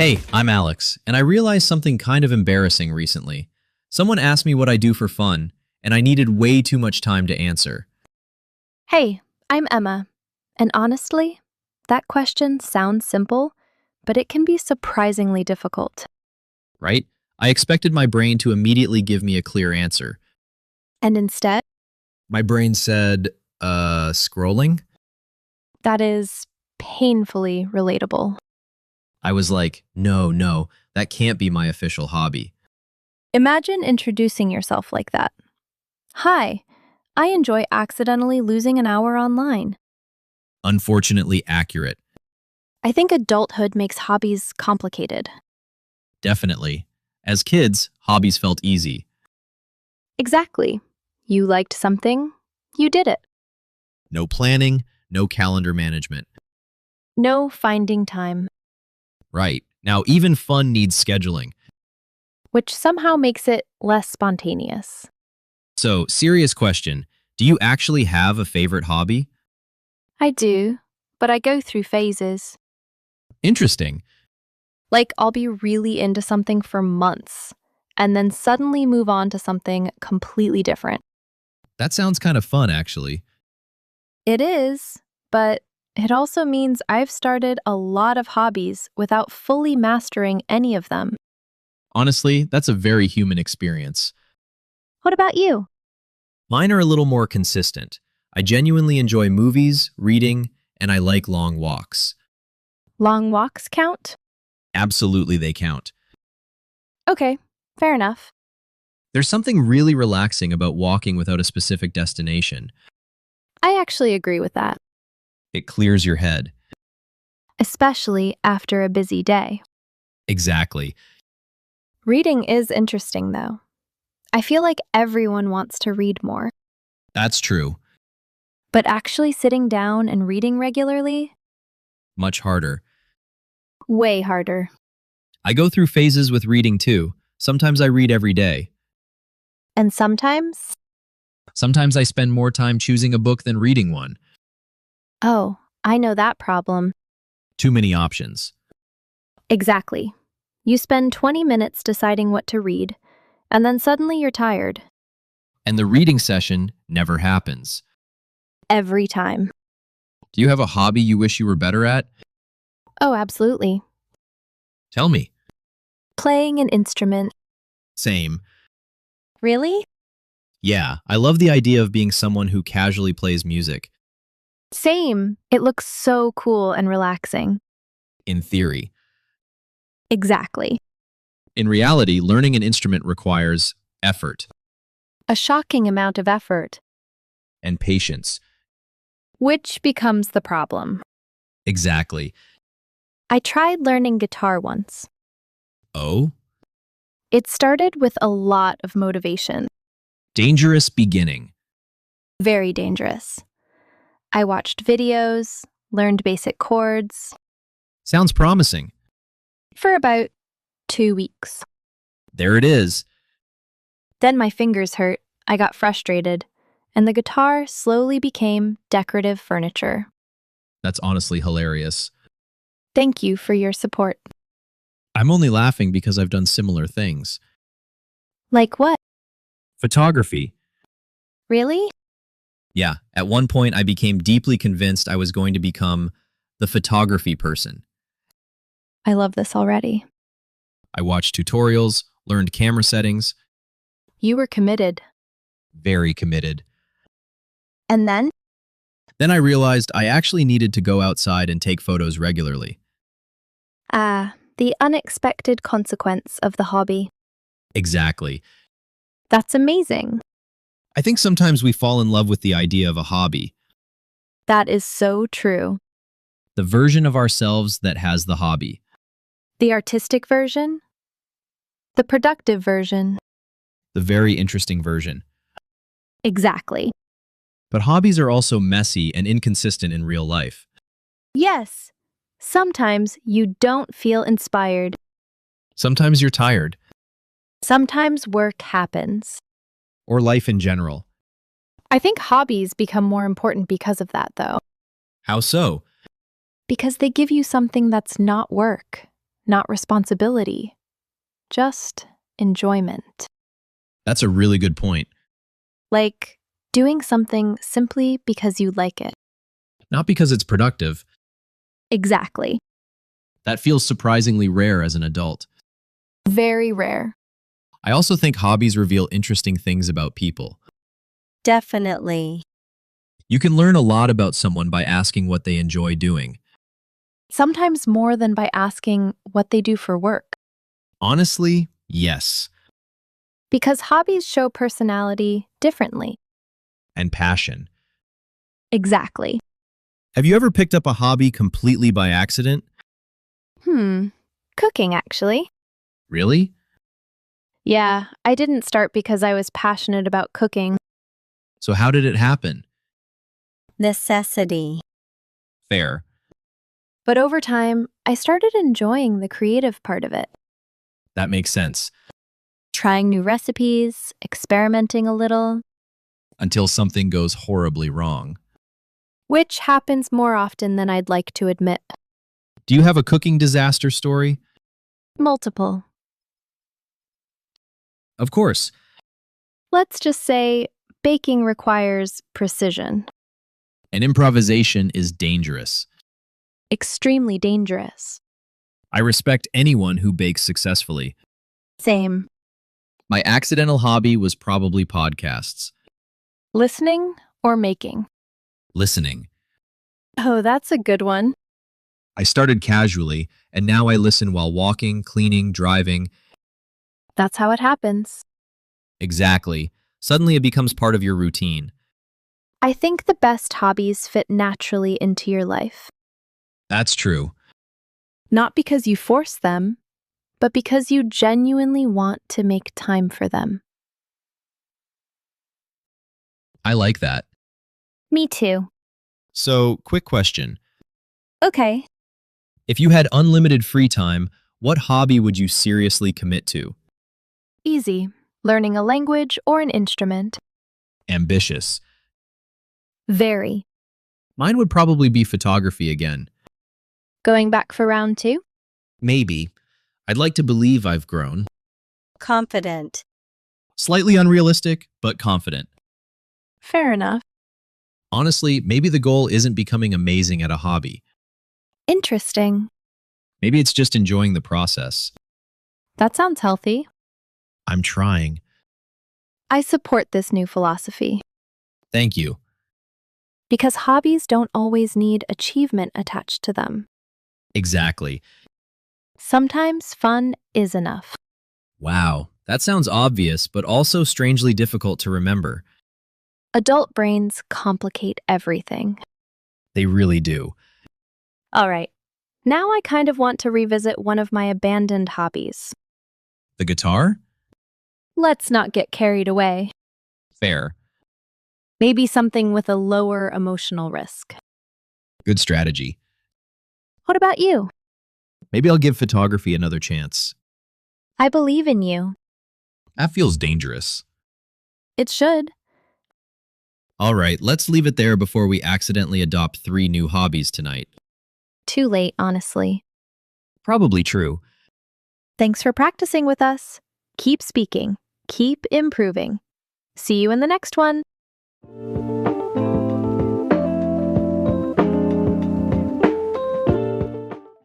Hey, I'm Alex, and I realized something kind of embarrassing recently. Someone asked me what I do for fun, and I needed way too much time to answer. Hey, I'm Emma. And honestly, that question sounds simple, but it can be surprisingly difficult. Right? I expected my brain to immediately give me a clear answer. And instead, My brain said, scrolling? that is painfully relatable. I was like, no, that can't be my official hobby. Imagine introducing yourself like that. Hi, I enjoy accidentally losing an hour online. Unfortunately accurate. I think adulthood makes hobbies complicated. Definitely. As kids, hobbies felt easy. Exactly. You liked something, you did it. No planning, no calendar management. No finding time, Right. Now, even fun needs scheduling. which somehow makes it less spontaneous. So, serious question. Do you actually have a favorite hobby? I do, but I go through phases. Interesting. Like, I'll be really into something for months and then suddenly move on to something completely different. That sounds kind of fun, actually. It is, but it also means I've started a lot of hobbies without fully mastering any of them. Honestly, that's a very human experience. What about you? Mine are a little more consistent. I genuinely enjoy movies, reading, and I like long walks. Long walks count? Absolutely, they count. Okay, fair enough. There's something really relaxing about walking without a specific destination. I actually agree with that, It clears your head. especially after a busy day. Exactly. Reading is interesting, though. I feel like everyone wants to read more, That's true. but actually sitting down and reading regularly? Much harder. Way harder. I go through phases with reading too. Sometimes I read every day. And sometimes, Sometimes I spend more time choosing a book than reading one. oh, I know that problem. Too many options. Exactly. You spend 20 minutes deciding what to read, and then suddenly you're tired. And the reading session never happens. Every time. Do you have a hobby you wish you were better at? Oh, absolutely. Tell me. Playing an instrument. Same. Really? Yeah, I love the idea of being someone who casually plays music. Same. It looks so cool and relaxing. In theory. Exactly. In reality, learning an instrument requires effort A shocking amount of effort, and patience. which becomes the problem. Exactly. I tried learning guitar once. Oh? It started with a lot of motivation. Dangerous beginning. Very dangerous. I watched videos, learned basic chords Sounds promising. for about 2 weeks. There it is. Then my fingers hurt, I got frustrated, and the guitar slowly became decorative furniture. That's honestly hilarious. Thank you for your support. I'm only laughing because I've done similar things. Like what? Photography. Really? Yeah, at one point I became deeply convinced I was going to become the photography person. I love this already. I watched tutorials, learned camera settings, You were committed. very committed. And then? Then I realized I actually needed to go outside and take photos regularly. The unexpected consequence of the hobby. Exactly. That's amazing. I think sometimes we fall in love with the idea of a hobby, That is so true. the version of ourselves that has the hobby. The artistic version? The productive version? The very interesting version. Exactly. But hobbies are also messy and inconsistent in real life. Yes. Sometimes you don't feel inspired. Sometimes you're tired, Sometimes work happens. or life in general. I think hobbies become more important because of that, though. How so? Because they give you something that's not work. not responsibility, just enjoyment. That's a really good point. Like doing something simply because you like it. Not because it's productive. Exactly. That feels surprisingly rare as an adult. Very rare. I also think hobbies reveal interesting things about people. Definitely. You can learn a lot about someone by asking what they enjoy doing. Sometimes more than by asking what they do for work. Honestly, yes. Because hobbies show personality differently. And passion. Exactly. Have you ever picked up a hobby completely by accident? Cooking, actually. Really? Yeah, I didn't start because I was passionate about cooking. So how did it happen? Necessity. Fair. But over time, I started enjoying the creative part of it. That makes sense. Trying new recipes, experimenting a little, Until something goes horribly wrong. which happens more often than I'd like to admit. Do you have a cooking disaster story? Multiple. Of course. Let's just say baking requires precision. And improvisation is dangerous. Extremely dangerous. I respect anyone who bakes successfully. Same. My accidental hobby was probably podcasts. Listening or making? Listening. Oh, that's a good one. I started casually, and now I listen while walking, cleaning, driving. That's how it happens. Exactly. Suddenly it becomes part of your routine. I think the best hobbies fit naturally into your life. That's true. Not because you force them, but because you genuinely want to make time for them. I like that. Me too. So, quick question. Okay. If you had unlimited free time, what hobby would you seriously commit to? Easy. Learning a language or an instrument. Ambitious. Very. Mine would probably be photography again. Going back for round 2? Maybe. I'd like to believe I've grown. Confident. Slightly unrealistic, but confident. Fair enough. Honestly, maybe the goal isn't becoming amazing at a hobby. Interesting. Maybe it's just enjoying the process. That sounds healthy. I'm trying. I support this new philosophy. Thank you. Because hobbies don't always need achievement attached to them. Exactly. Sometimes fun is enough. Wow, that sounds obvious, but also strangely difficult to remember. Adult brains complicate everything. They really do. All right. Now I kind of want to revisit one of my abandoned hobbies. The guitar? Let's not get carried away. Fair. Maybe something with a lower emotional risk. Good strategy. What about you? Maybe I'll give photography another chance. I believe in you. That feels dangerous. It should. All right, let's leave it there before we accidentally adopt 3 new hobbies tonight. Too late, honestly. Probably true. Thanks for practicing with us. Keep speaking. Keep improving. See you in the next one.